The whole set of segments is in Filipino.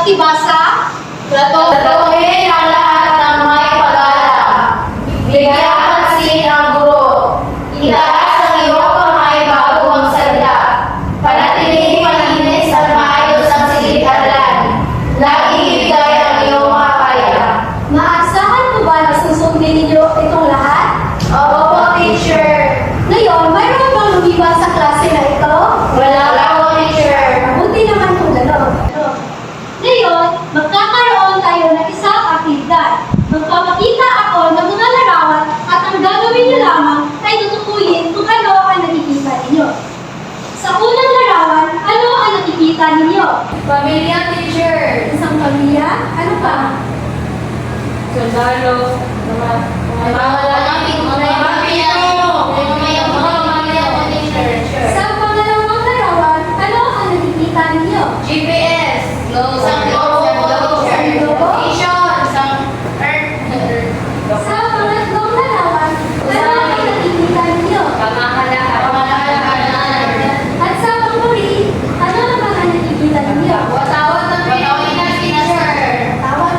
Pakibasa. Tratuhin ang lahat ng may pag-aaral. Bigyan pansin ang guro. Itaas ang iyong kamay bago magsalita. Panatiling malinis at maayos ang silid-aralan. Laging ibigay ang iyong mga kaya. Maasahan mo ba na susundin ninyo itong lahat? Opo, teacher. Ngayon, mayroon bang lumiban sa klase na ito? Wala po, teacher. Mabuti naman kung gano'n. Ngayon, magkakaroon tayo ng isang aktibidad. Magpapakita ako ng mga larawan at ang gagawin niyo lamang ay tutukuyin kung ano ang nakikita ninyo. Sa unang larawan, ano ang nakikita ninyo? Pamilya, teacher. Isang pamilya? Ano pa? Sundalo, Sa pangalawang larawan, ano ang nakikita ninyo? GPS. Isang logo. Isang earth. Sa pangatlong larawan, ano ang nakikita ninyo? At sa panghuli, ano naman ang nakikita ninyo? Watawat ng Pilipinas, teacher. Tawag.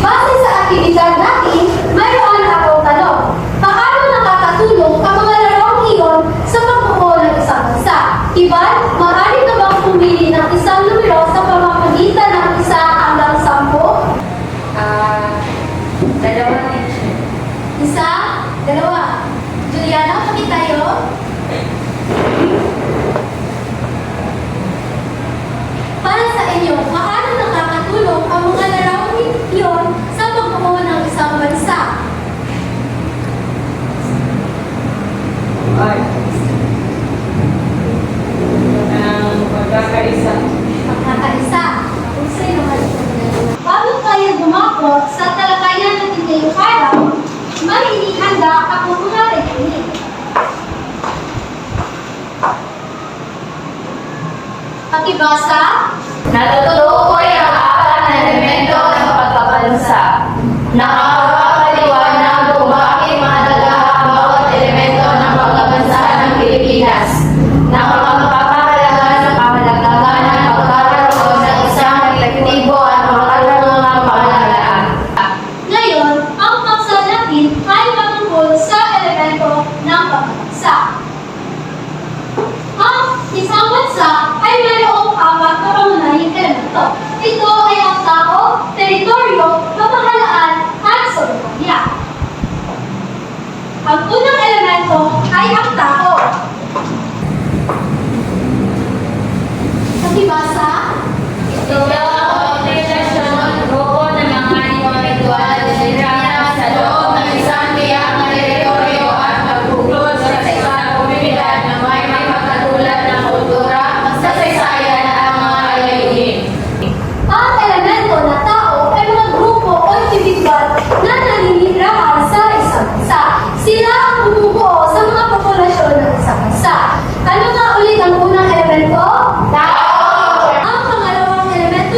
Base sa aktibidad natin, mayroon akong tanong. Paano nakakatulong ang mga larong iyon sa pagbuo ng isang bansa? Iban, maaari ka bang pumili ng isang numero sa pamamagitan ng 1 hanggang 10? dalawa teacher. 1, 2. Juliana, pakita tayo. Para sa inyo, paano nakakatulong ang mga larawang iyon sa pagbuo ng isang bansa? Ay. Ang pagkakaisa. Pagkakaisa. Kung sino bago tayo dumako sa talakayan natin ngayong araw, may inihanda akong mga technique. Pakibasa. Natutukoy ang apat na elemento ng pagkabansa. Nakakapaliwanag kung bakit mahalaga ang bawat elemento ng pagkabansa ng Pilipinas. Nakakapapahalaga sa pangalagaan ng pagkakaroon ng isang epektibo at makatarungang pamahalaan. Ngayon, ang paksa natin ay patungkol sa elemento ng pagkabansa. Ang isang bansa ay mayroong 4 na pangunahing elemento. Ito ay ang tao, teritoryo, pamahalaan, at soberanya. Ang unang elemento ay ang tao. Pakibasa. Ito ang organisasyon grupo ng mga individual na sa loob ng isang tiyak na teritoryo at magbuklod sa isang komunidad na may magkatulad ng kultura, kasaysayan at mga layunin. Ang elemento na tao ay mga grupo o individual na naninirahan sa isang bansa. Sila ang bumubuo sa mga populasyon ng isang bansa. Ano nga ulit ang unang elemento? Tao! Ang pangalawang elemento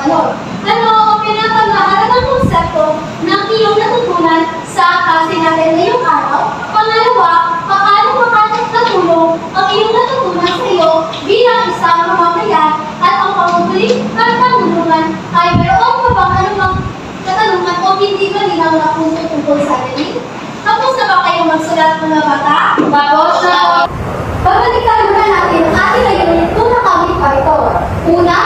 pagkakataon. Ano ang pinakamahalagang konsepto ng iyong natutunan sa klase natin ngayong araw? Pangalawa, paano makakatulong ang iyong natutunan sa iyo bilang isang mamamayan? At ang panghuling katanungan ay mayroon pa bang anumang katanungan o hindi malinaw na punto tungkol sa atin? Tapos na ba kayong magsulat mga bata? Tapos na po. Babalikan muna natin ang ating layunin kung nakamit pa ito. Una,